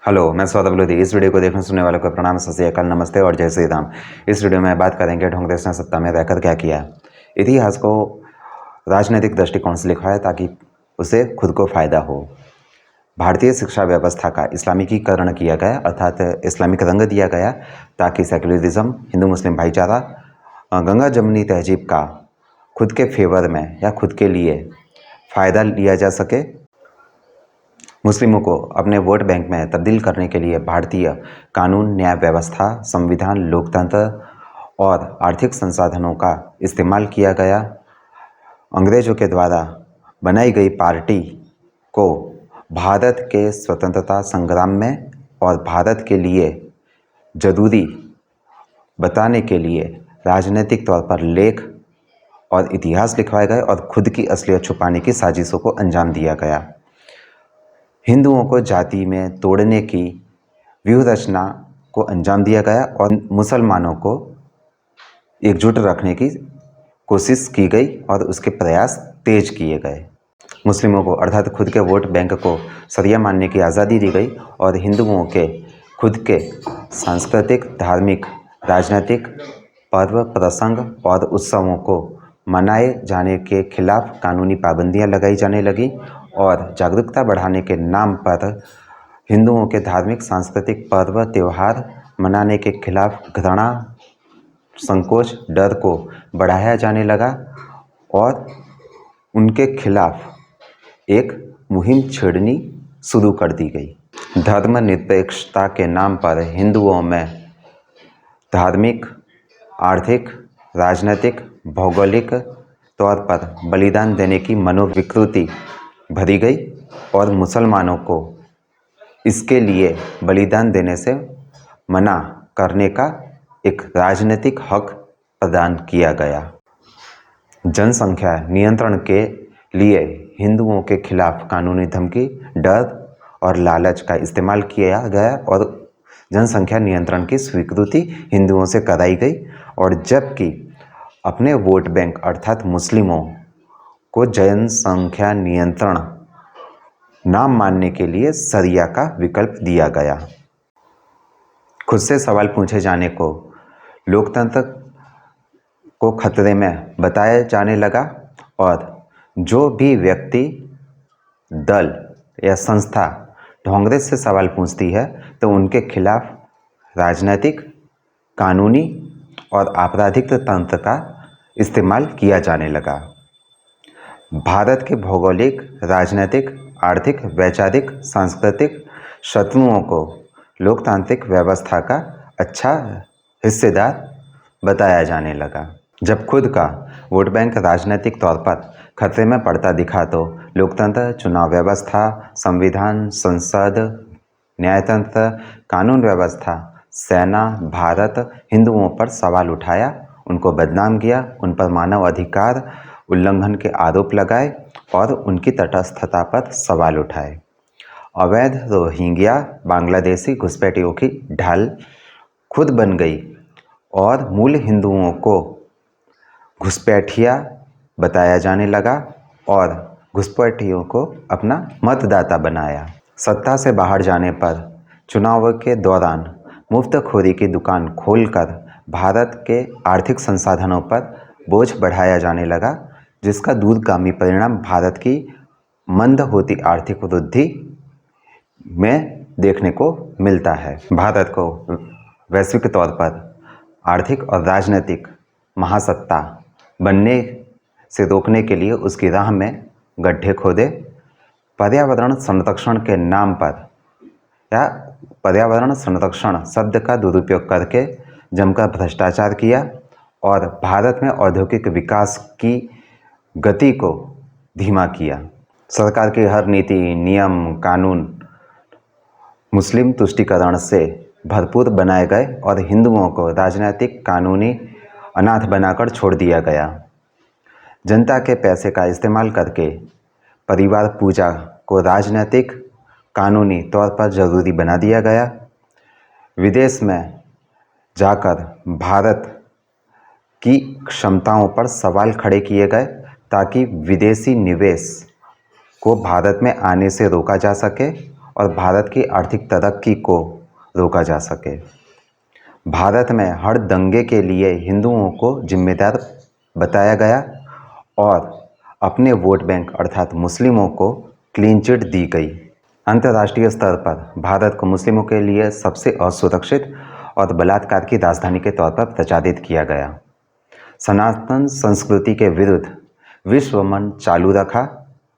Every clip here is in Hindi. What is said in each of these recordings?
हेलो, मैं सौरभ लोधी। इस वीडियो को देखने सुनने वालों को प्रणाम, सत श्री अकाल, नमस्ते और जय श्री राम। इस वीडियो में बात करेंगे ढोंग देश ने सत्ता में रहकर क्या किया। इतिहास को राजनीतिक दृष्टिकोण से लिखा है ताकि उसे खुद को फायदा हो। भारतीय शिक्षा व्यवस्था का इस्लामीकरण किया गया, अर्थात इस्लामिक रंग दिया गया ताकि सेक्युलरिज्म, हिंदू मुस्लिम भाईचारा, गंगा जमुनी तहजीब का खुद के फेवर में या खुद के लिए फ़ायदा लिया जा सके। मुस्लिमों को अपने वोट बैंक में तब्दील करने के लिए भारतीय कानून, न्याय व्यवस्था, संविधान, लोकतंत्र और आर्थिक संसाधनों का इस्तेमाल किया गया। अंग्रेजों के द्वारा बनाई गई पार्टी को भारत के स्वतंत्रता संग्राम में और भारत के लिए जरूरी बताने के लिए राजनीतिक तौर पर लेख और इतिहास लिखवाए गए और खुद की असलियत छुपाने की साजिशों को अंजाम दिया गया। हिंदुओं को जाति में तोड़ने की व्यूह रचना को अंजाम दिया गया और मुसलमानों को एकजुट रखने की कोशिश की गई और उसके प्रयास तेज किए गए। मुस्लिमों को अर्थात खुद के वोट बैंक को शरिया मानने की आज़ादी दी गई और हिंदुओं के खुद के सांस्कृतिक, धार्मिक, राजनीतिक पर्व, प्रसंग और उत्सवों को मनाए जाने के खिलाफ कानूनी पाबंदियां लगाई जाने लगी और जागरूकता बढ़ाने के नाम पर हिंदुओं के धार्मिक, सांस्कृतिक पर्व, त्यौहार मनाने के खिलाफ घृणा, संकोच, डर को बढ़ाया जाने लगा और उनके खिलाफ एक मुहिम छेड़नी शुरू कर दी गई। धर्मनिरपेक्षता के नाम पर हिंदुओं में धार्मिक, आर्थिक, राजनीतिक, भौगोलिक तौर पर बलिदान देने की मनोविकृति भरी गई और मुसलमानों को इसके लिए बलिदान देने से मना करने का एक राजनीतिक हक प्रदान किया गया। जनसंख्या नियंत्रण के लिए हिंदुओं के खिलाफ कानूनी धमकी, डर और लालच का इस्तेमाल किया गया और जनसंख्या नियंत्रण की स्वीकृति हिंदुओं से कराई गई। और जबकि अपने वोट बैंक अर्थात मुस्लिमों को जनसंख्या नियंत्रण ना मानने के लिए शरिया का विकल्प दिया गया। खुद से सवाल पूछे जाने को लोकतंत्र को खतरे में बताया जाने लगा और जो भी व्यक्ति, दल या संस्था ढोंगरेज से सवाल पूछती है तो उनके खिलाफ राजनीतिक, कानूनी और आपराधिक तंत्र का इस्तेमाल किया जाने लगा। भारत के भौगोलिक, राजनीतिक, आर्थिक, वैचारिक, सांस्कृतिक शत्रुओं को लोकतांत्रिक व्यवस्था का अच्छा हिस्सेदार बताया जाने लगा। जब खुद का वोट बैंक राजनीतिक तौर पर खतरे में पड़ता दिखा तो लोकतंत्र, चुनाव व्यवस्था, संविधान, संसद, न्यायतंत्र, कानून व्यवस्था, सेना, भारत हिंदुओं पर सवाल उठाया, उनको बदनाम किया, उन पर मानव अधिकार उल्लंघन के आरोप लगाए और उनकी तटस्थता पर सवाल उठाए। अवैध रोहिंग्या बांग्लादेशी घुसपैठियों की ढाल खुद बन गई और मूल हिंदुओं को घुसपैठिया बताया जाने लगा और घुसपैठियों को अपना मतदाता बनाया। सत्ता से बाहर जाने पर चुनाव के दौरान मुफ्तखोरी की दुकान खोलकर भारत के आर्थिक संसाधनों पर बोझ बढ़ाया जाने लगा, जिसका दूरगामी परिणाम भारत की मंद होती आर्थिक वृद्धि में देखने को मिलता है। भारत को वैश्विक तौर पर आर्थिक और राजनीतिक महासत्ता बनने से रोकने के लिए उसकी राह में गड्ढे खोदे, पर्यावरण संरक्षण के नाम पर या पर्यावरण संरक्षण शब्द का दुरुपयोग करके जमकर भ्रष्टाचार किया और भारत में औद्योगिक विकास की गति को धीमा किया। सरकार की हर नीति, नियम, कानून मुस्लिम तुष्टीकरण से भरपूर बनाए गए और हिंदुओं को राजनीतिक, कानूनी अनाथ बनाकर छोड़ दिया गया। जनता के पैसे का इस्तेमाल करके परिवार पूजा को राजनीतिक, कानूनी तौर पर जरूरी बना दिया गया। विदेश में जाकर भारत की क्षमताओं पर सवाल खड़े किए गए ताकि विदेशी निवेश को भारत में आने से रोका जा सके और भारत की आर्थिक तरक्की को रोका जा सके। भारत में हर दंगे के लिए हिंदुओं को जिम्मेदार बताया गया और अपने वोट बैंक अर्थात मुस्लिमों को क्लीन चिट दी गई। अंतर्राष्ट्रीय स्तर पर भारत को मुस्लिमों के लिए सबसे असुरक्षित और बलात्कार की राजधानी के तौर पर प्रचारित किया गया। सनातन संस्कृति के विरुद्ध विश्व मंच चालू रखा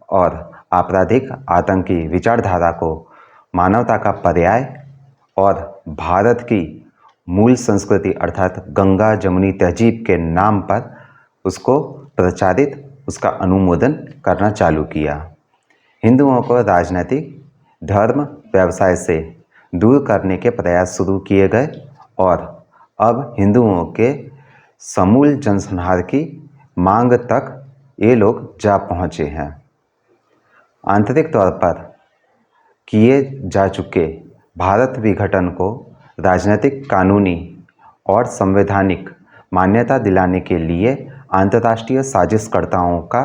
और आपराधिक आतंकी विचारधारा को मानवता का पर्याय और भारत की मूल संस्कृति अर्थात गंगा जमुनी तहजीब के नाम पर उसको प्रचारित, उसका अनुमोदन करना चालू किया। हिंदुओं को राजनीतिक, धर्म, व्यवसाय से दूर करने के प्रयास शुरू किए गए और अब हिंदुओं के समूल जनसंहार की मांग तक ये लोग जा पहुँचे हैं। आंतरिक तौर पर किए जा चुके भारत विघटन को राजनीतिक, कानूनी और संवैधानिक मान्यता दिलाने के लिए अंतर्राष्ट्रीय साजिशकर्ताओं का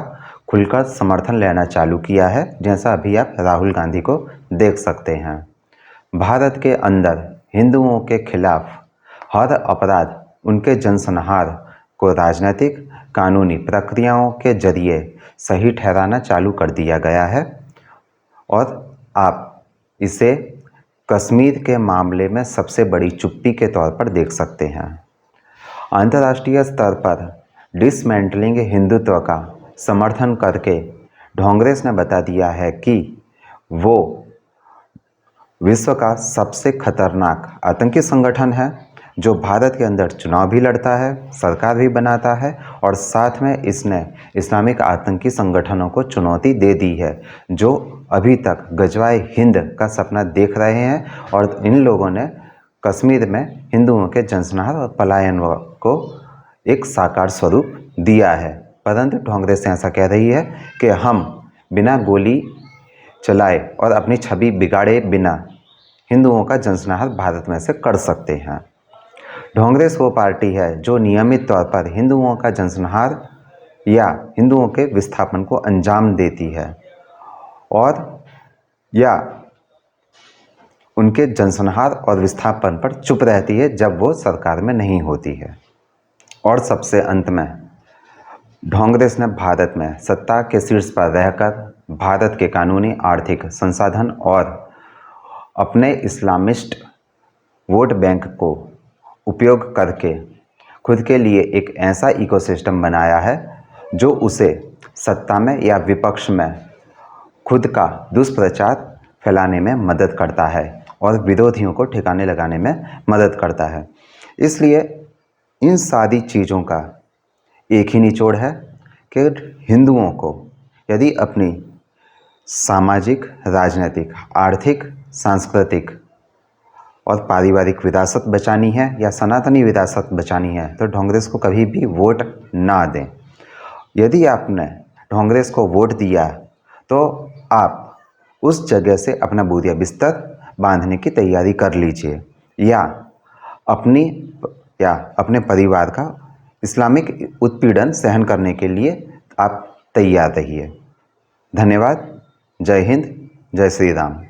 खुलकर समर्थन लेना चालू किया है, जैसा अभी आप राहुल गांधी को देख सकते हैं। भारत के अंदर हिंदुओं के खिलाफ हर अपराध, उनके जनसंहार को राजनीतिक, कानूनी प्रक्रियाओं के जरिए सही ठहराना चालू कर दिया गया है और आप इसे कश्मीर के मामले में सबसे बड़ी चुप्पी के तौर पर देख सकते हैं। अंतर्राष्ट्रीय स्तर पर डिसमेंटलिंग हिंदुत्व का समर्थन करके कांग्रेस ने बता दिया है कि वो विश्व का सबसे खतरनाक आतंकी संगठन है, जो भारत के अंदर चुनाव भी लड़ता है, सरकार भी बनाता है और साथ में इसने इस्लामिक आतंकी संगठनों को चुनौती दे दी है, जो अभी तक गजवाए हिंद का सपना देख रहे हैं और इन लोगों ने कश्मीर में हिंदुओं के जनसंहार और पलायन को एक साकार स्वरूप दिया है। परंतु कांग्रेस ऐसा कह रही है कि हम बिना गोली चलाए और अपनी छवि बिगाड़े बिना हिंदुओं का जनसंहार भारत में से कर सकते हैं। कांग्रेस वो पार्टी है जो नियमित तौर पर हिंदुओं का जनसंहार या हिंदुओं के विस्थापन को अंजाम देती है और या उनके जनसंहार और विस्थापन पर चुप रहती है जब वो सरकार में नहीं होती है। और सबसे अंत में कांग्रेस ने भारत में सत्ता के शीर्ष पर रहकर भारत के कानूनी, आर्थिक संसाधन और अपने इस्लामिस्ट वोट बैंक को उपयोग करके खुद के लिए एक ऐसा इकोसिस्टम बनाया है जो उसे सत्ता में या विपक्ष में खुद का दुष्प्रचार फैलाने में मदद करता है और विरोधियों को ठिकाने लगाने में मदद करता है। इसलिए इन सारी चीज़ों का एक ही निचोड़ है कि हिंदुओं को यदि अपनी सामाजिक, राजनीतिक, आर्थिक, सांस्कृतिक और पारिवारिक विरासत बचानी है या सनातनी विरासत बचानी है तो कांग्रेस को कभी भी वोट ना दें। यदि आपने कांग्रेस को वोट दिया तो आप उस जगह से अपना बोरिया बिस्तर बांधने की तैयारी कर लीजिए या अपने परिवार का इस्लामिक उत्पीड़न सहन करने के लिए आप तैयार रहिए। धन्यवाद। जय हिंद, जय श्री राम।